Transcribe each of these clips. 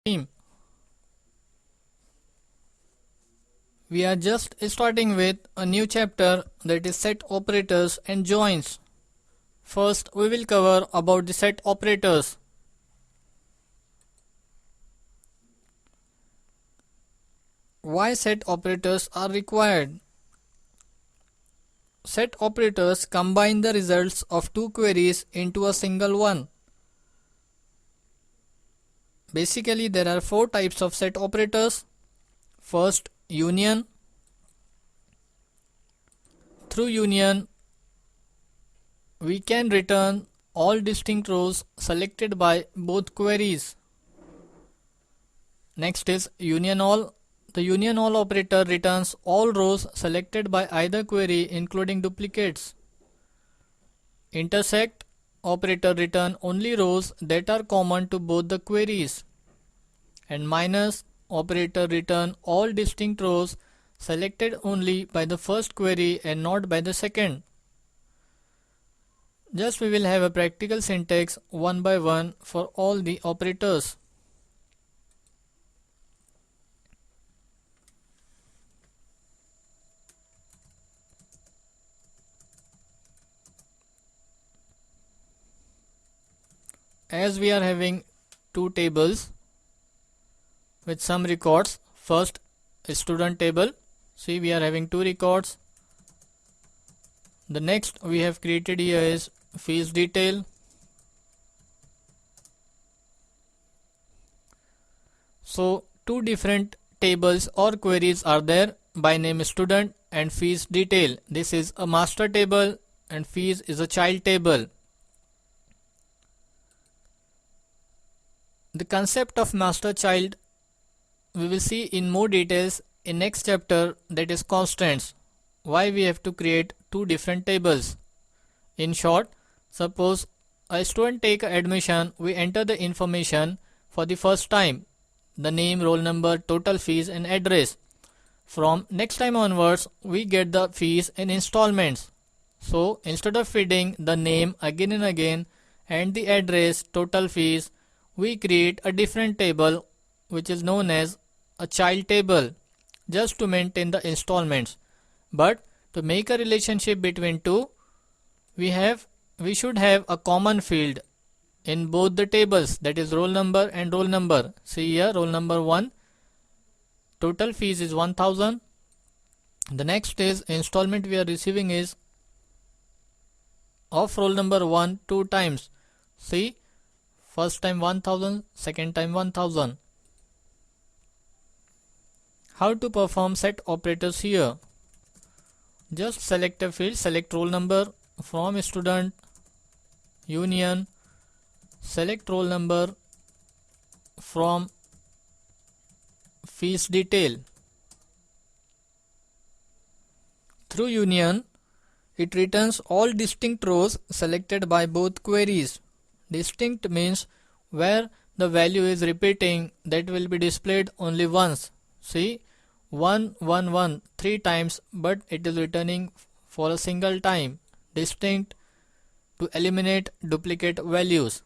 Team. We are just starting with a new chapter, that is set operators and joins. First, we will cover about the set operators. Why set operators are required? Set operators combine the results of two queries into a single one. Basically, there are four types of set operators. First, union. Through union, we can return all distinct rows selected by both queries. Next is union all. The union all operator returns all rows selected by either query including duplicates. Intersect operator return only rows that are common to both the queries. And minus operator return all distinct rows selected only by the first query and not by the second. Just we will have a practical syntax one by one for all the operators. As we are having two tables with some records, first student table, see we are having two records. The next we have created here is fees detail. So two different tables or queries are there by name student and fees detail. This is a master table and fees is a child table. The concept of master child we will see in more details in next chapter, that is constants. Why we have to create two different tables. In short, suppose a student take admission, we enter the information for the first time, the name, roll number, total fees and address. From next time onwards, we get the fees in installments. So instead of feeding the name again and again and the address, total fees, we create a different table which is known as a child table just to maintain the installments. But to make a relationship between two, we should have a common field in both the tables, that is roll number and roll number. See here, roll number 1, total fees is 1000. The next is installment we are receiving is of roll number 1 two times. See, first time 1000, second time 1000. How to perform set operators here? Just select a field, select roll number from student, union, select roll number from fees detail. Through union, it returns all distinct rows selected by both queries. Distinct means where the value is repeating, that will be displayed only once. See, 1 1 1 three times, but it is returning for a single time. Distinct to eliminate duplicate values.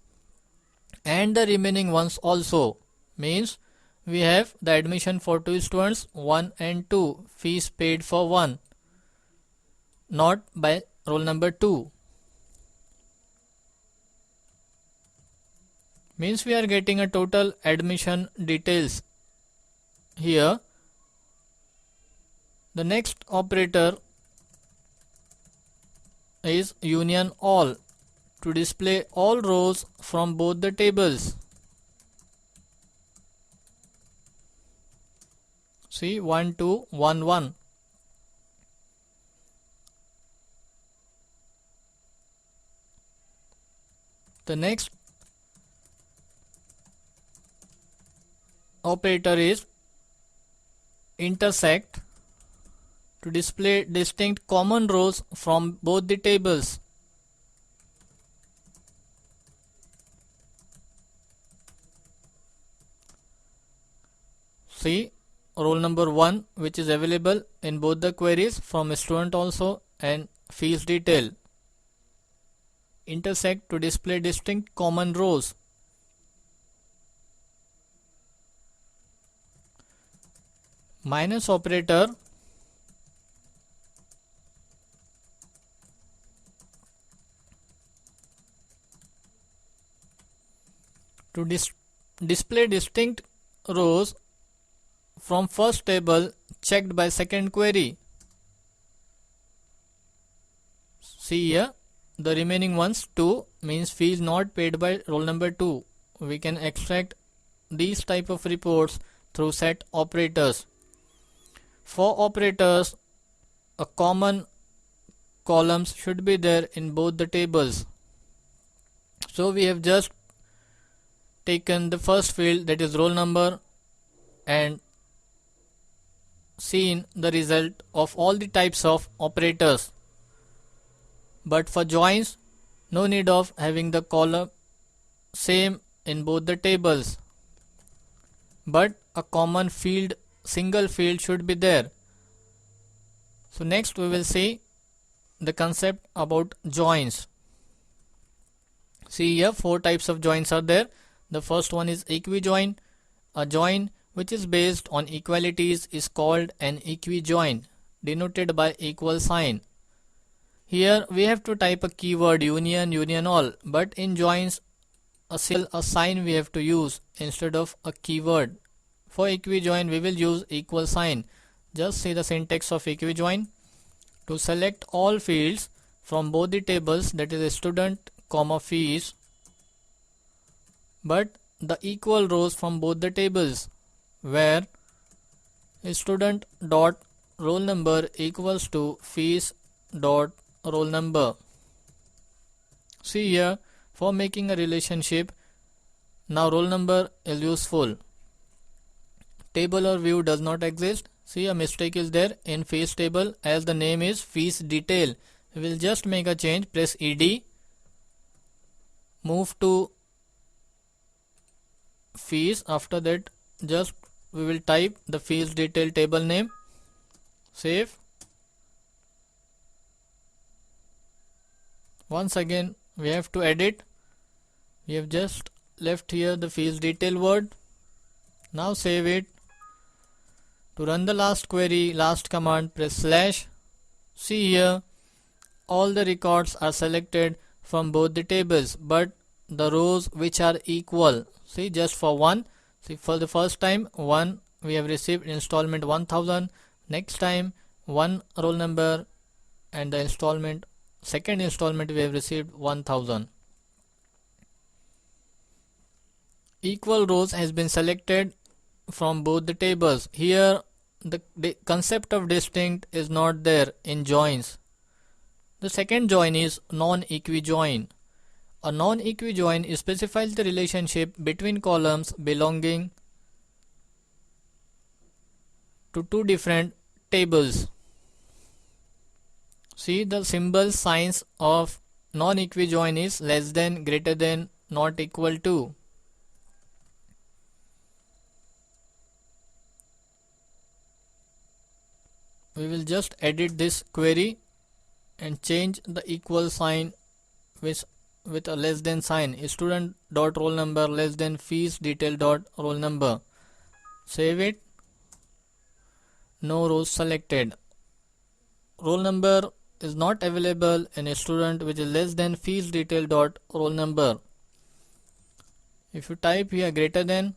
And the remaining ones also means we have the admission for two students 1 and 2, fees paid for 1, not by roll number 2. Means we are getting a total admission details here. The next operator is union all to display all rows from both the tables. See, 1 2 1 1. The next operator is intersect to display distinct common rows from both the tables. See, roll number 1 which is available in both the queries from student also and fees detail. Intersect to display distinct common rows. Minus operator to display distinct rows from first table checked by second query. See here, the remaining ones 2 means fees not paid by roll number 2. We can extract these type of reports through set operators. For operators, a common columns should be there in both the tables. So we have just taken the first field, that is roll number, and seen the result of all the types of operators. But for joins, no need of having the column same in both the tables, but a common field, single field should be there. So next we will see the concept about joins. See here, 4 types of joins are there. The first one is equi join. A join which is based on equalities is called an equi join, denoted by equal sign. Here we have to type a keyword union, union all, but in joins a sign we have to use instead of a keyword. For equi join we will use equal sign. Just see the syntax of equi join. To select all fields from both the tables, that is student comma fees, but the equal rows from both the tables, where student dot roll number equals to fees dot roll number. See here, for making a relationship, now roll number is useful. Table or view does not exist. See, a mistake is there in fees table, as the name is fees detail. We will just make a change, press ed, move to fees. After that, just we will type the fees detail table name, save. Once again we have to edit. We have just left here the fees detail word. Now save it. To run the last query, last command, press slash. See here, all the records are selected from both the tables, but the rows which are equal. See, just for one, see, for the first time 1 we have received installment 1000. Next time 1 roll number, and the installment, second installment we have received 1000. Equal rows has been selected from both the tables. Here the concept of distinct is not there in joins. The second join is non-equi join. A non-equi join specifies the relationship between columns belonging to two different tables. See, the symbol signs of non-equi join is less than, greater than, not equal to. We will just edit this query and change the equal sign with a less than sign. Student dot roll number less than fees detail dot roll number. Save it. No rows selected. Roll number is not available in a student which is less than fees detail dot roll number. If you type here greater than,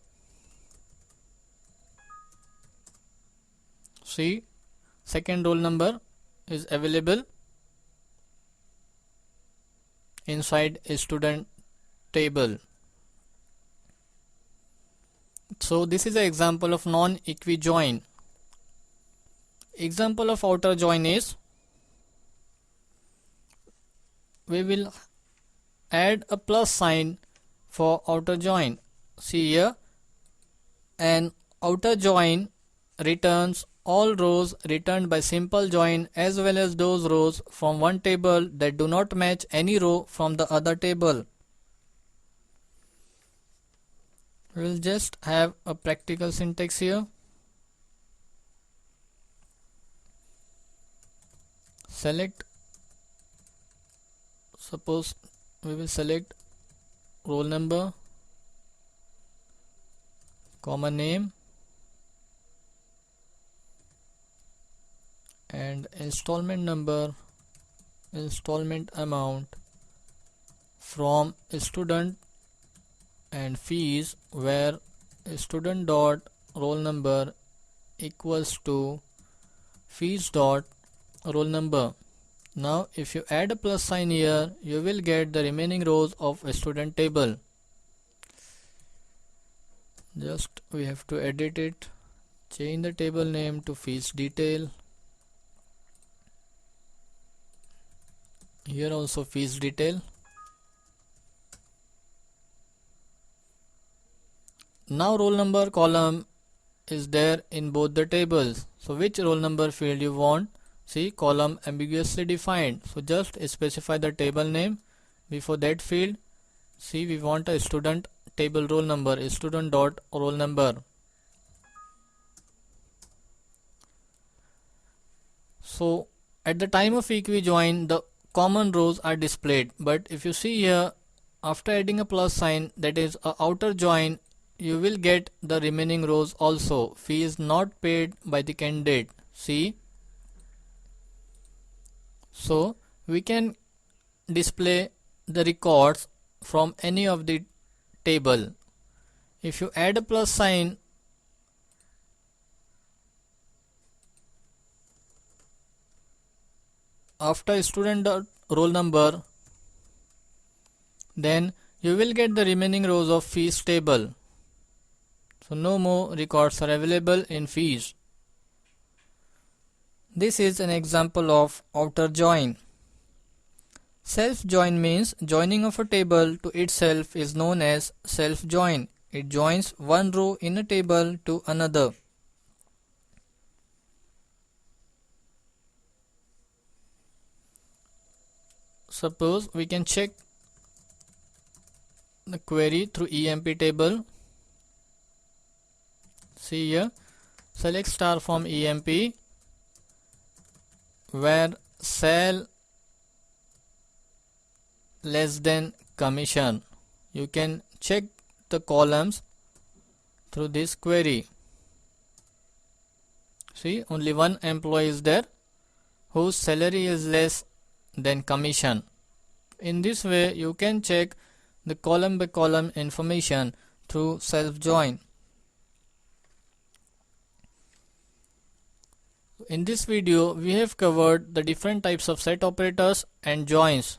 see, second roll number is available inside a student table. So this is an example of non-equi join. Example of outer join is, we will add a plus sign for outer join. See here, an outer join returns all rows returned by simple join as well as those rows from one table that do not match any row from the other table. We will just have a practical syntax here. Select, suppose we will select roll number, comma name, and installment number, installment amount from student, and fees where student dot roll number equals to fees dot roll number. Now if you add a plus sign here, you will get the remaining rows of a student table. Just we have to edit it, change the table name to fees detail. Here also fees detail. Now roll number column is there in both the tables. So which roll number field you want? See, column ambiguously defined. So just specify the table name before that field. See, we want a student table roll number, student dot roll number. So at the time of equi join, the common rows are displayed. But if you see here, after adding a plus sign, that is a outer join, you will get the remaining rows also. Fee is not paid by the candidate. See, so we can display the records from any of the table. If you add a plus sign, after student dot roll number, then you will get the remaining rows of fees table. So no more records are available in fees. This is an example of outer join. Self join means joining of a table to itself is known as self join. It joins one row in a table to another. Suppose we can check the query through EMP table. See here, select star from EMP where sell less than commission. You can check the columns through this query. See, only one employee is there whose salary is less than commission. In this way you can check the column by column information through self join. In this video we have covered the different types of set operators and joins.